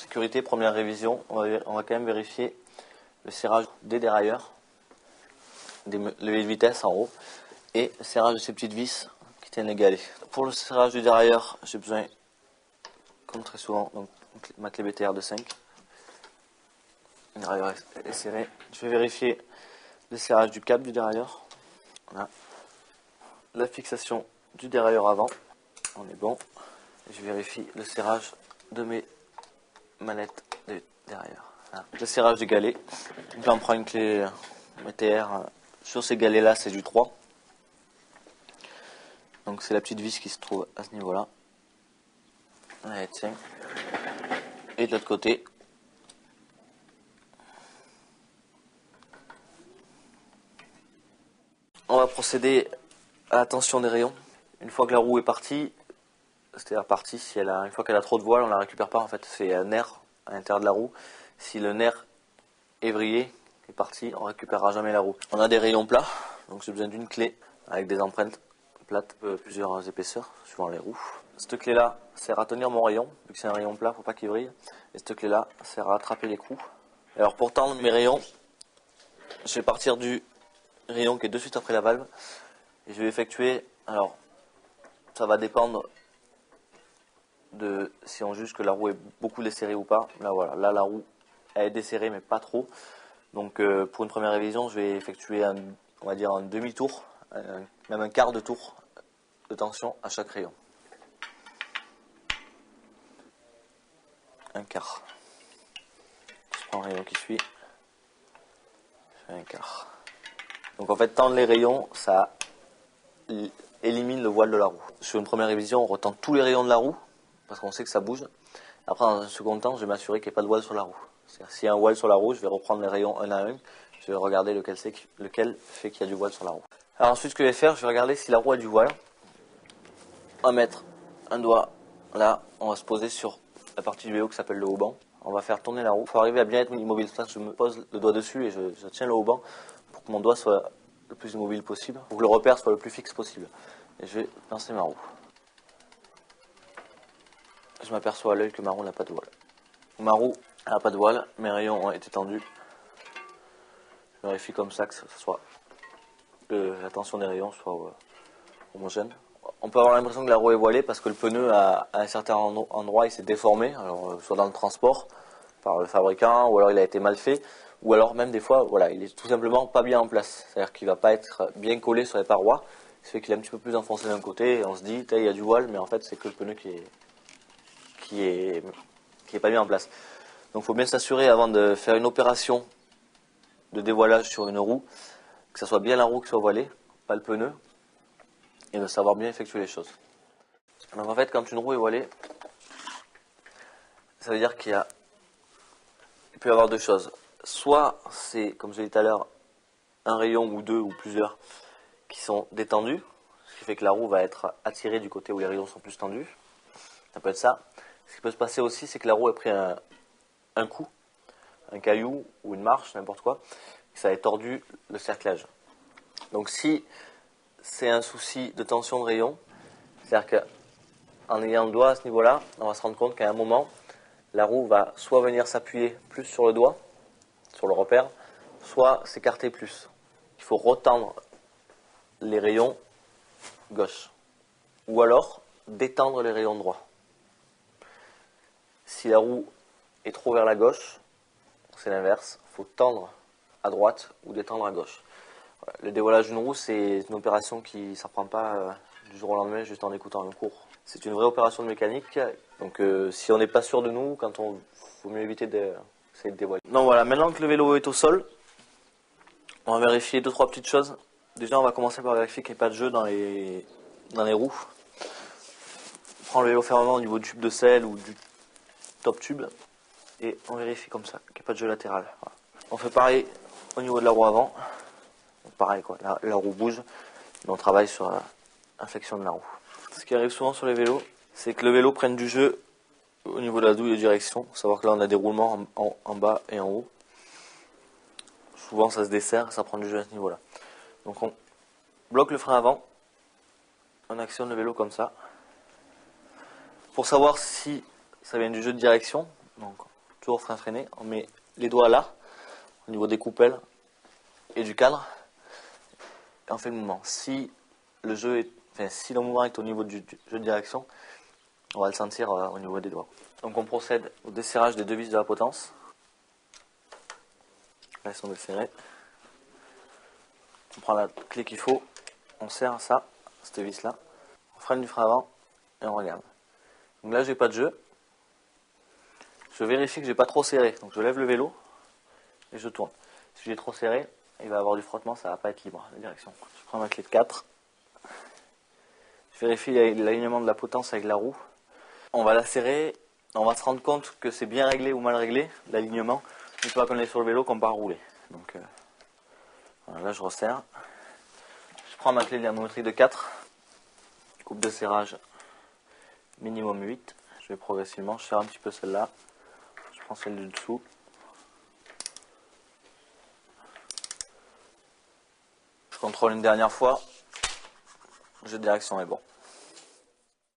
sécurité, première révision, on va quand même vérifier le serrage des dérailleurs, des levées de vitesse en haut, et le serrage de ces petites vis qui tiennent les galets. Pour le serrage du dérailleur, j'ai besoin, comme très souvent, donc ma clé BTR de 5. Le dérailleur est serré. Je vais vérifier le serrage du câble du dérailleur. Voilà. La fixation du dérailleur avant, on est bon. Et je vérifie le serrage de mes manettes de dérailleur. Voilà. Le serrage des galets. Donc là, on prend une clé BTR. Sur ces galets là, c'est du 3. Donc c'est la petite vis qui se trouve à ce niveau-là. Elle tient. Et de l'autre côté, on va procéder à la tension des rayons. Une fois que la roue est partie, c'est-à-dire partie, si une fois qu'elle a trop de voile, on la récupère pas. En fait, c'est un nerf à l'intérieur de la roue. Si le nerf est vrillé, est parti, on récupérera jamais la roue. On a des rayons plats, donc j'ai besoin d'une clé avec des empreintes plates, plusieurs épaisseurs, suivant les roues. Cette clé-là sert à tenir mon rayon, vu que c'est un rayon plat, faut pas qu'il vrille. Et cette clé-là sert à attraper les coups. Alors pour tendre mes rayons, je vais partir du rayon qui est de suite après la valve. Et je vais effectuer, alors ça va dépendre de si on juge que la roue est beaucoup desserrée ou pas. Là voilà, là la roue elle est desserrée mais pas trop. Donc pour une première révision, je vais effectuer on va dire un demi-tour, même un quart de tour de tension à chaque rayon. Un quart. Je prends le rayon qui suit. Je fais un quart. Donc en fait, tendre les rayons, ça élimine le voile de la roue. Sur une première révision, on retend tous les rayons de la roue, parce qu'on sait que ça bouge. Après, dans un second temps, je vais m'assurer qu'il n'y ait pas de voile sur la roue. C'est-à-dire, s'il y a un voile sur la roue, je vais reprendre les rayons un à un. Je vais regarder lequel fait qu'il y a du voile sur la roue. Alors ensuite, ce que je vais faire, je vais regarder si la roue a du voile. On va mettre un doigt là, on va se poser sur la partie du vélo qui s'appelle le haut-banc. On va faire tourner la roue. Il faut arriver à bien être immobile. Je me pose le doigt dessus et je tiens le haut-banc pour que mon doigt soit le plus immobile possible, pour que le repère soit le plus fixe possible. Et je vais lancer ma roue. Je m'aperçois à l'œil que ma roue n'a pas de voile. Ma roue n'a pas de voile, mes rayons ont été tendus. Je vérifie comme ça que la tension des rayons soit homogène. On peut avoir l'impression que la roue est voilée parce que le pneu à un certain endroit il s'est déformé, alors, soit dans le transport par le fabricant, ou alors il a été mal fait, ou alors même des fois voilà, il est tout simplement pas bien en place. C'est-à-dire qu'il ne va pas être bien collé sur les parois, ce qui fait qu'il est un petit peu plus enfoncé d'un côté, et on se dit il y a du voile, mais en fait c'est que le pneu qui est pas bien en place. Donc il faut bien s'assurer avant de faire une opération de dévoilage sur une roue, que ce soit bien la roue qui soit voilée, pas le pneu, et de savoir bien effectuer les choses. Donc en fait, quand une roue est voilée, ça veut dire il peut y avoir deux choses. Soit c'est, comme je l'ai dit tout à l'heure, un rayon ou deux ou plusieurs qui sont détendus, ce qui fait que la roue va être attirée du côté où les rayons sont plus tendus. Ça peut être ça. Ce qui peut se passer aussi, c'est que la roue a pris un coup, un caillou ou une marche, n'importe quoi, et ça a tordu le cerclage. Donc si c'est un souci de tension de rayon, c'est-à-dire qu'en ayant le doigt à ce niveau-là, on va se rendre compte qu'à un moment, la roue va soit venir s'appuyer plus sur le doigt, sur le repère, soit s'écarter plus. Il faut retendre les rayons gauche. Ou alors détendre les rayons droit. Si la roue est trop vers la gauche, c'est l'inverse. Il faut tendre à droite ou détendre à gauche. Voilà. Le dévoilage d'une roue, c'est une opération qui ne s'apprend pas du jour au lendemain juste en écoutant un cours. C'est une vraie opération de mécanique. Donc si on n'est pas sûr de nous, faut mieux éviter d'essayer de dévoiler. Donc voilà, maintenant que le vélo est au sol, on va vérifier 2-3 petites choses. Déjà, on va commencer par vérifier qu'il n'y ait pas de jeu dans les roues. On prend le vélo fermement au niveau du tube de selle ou du top tube et on vérifie comme ça qu'il n'y ait pas de jeu latéral. Voilà. On fait pareil au niveau de la roue avant. Donc pareil quoi, la roue bouge, mais on travaille sur la flexion de la roue. Ce qui arrive souvent sur les vélos, c'est que le vélo prenne du jeu au niveau de la douille de direction. Faut savoir que là on a des roulements en bas et en haut. Souvent ça se dessert, ça prend du jeu à ce niveau-là. Donc on bloque le frein avant, on actionne le vélo comme ça. Pour savoir si ça vient du jeu de direction, donc toujours frein freiné, on met les doigts là, au niveau des coupelles et du cadre, et on fait le mouvement. Si le mouvement est au niveau du jeu de direction, on va le sentir au niveau des doigts. Donc on procède au desserrage des deux vis de la potence. Là ils sont desserrés. On prend la clé qu'il faut, on serre ça, cette vis là, on freine du frein avant et on regarde. Donc là j'ai pas de jeu. Je vérifie que j'ai pas trop serré, donc je lève le vélo et je tourne. Si j'ai trop serré, il va y avoir du frottement, ça va pas être libre la direction. Je prends ma clé de 4. Je vérifie l'alignement de la potence avec la roue. On va la serrer, on va se rendre compte que c'est bien réglé ou mal réglé, l'alignement, une fois qu'on est sur le vélo, qu'on part rouler. Donc voilà, là je resserre. Je prends ma clé de dynamométrie de 4, coupe de serrage minimum 8. Je vais progressivement, je serre un petit peu celle-là, je prends celle du dessous. Je contrôle une dernière fois, le jeu de direction est bon.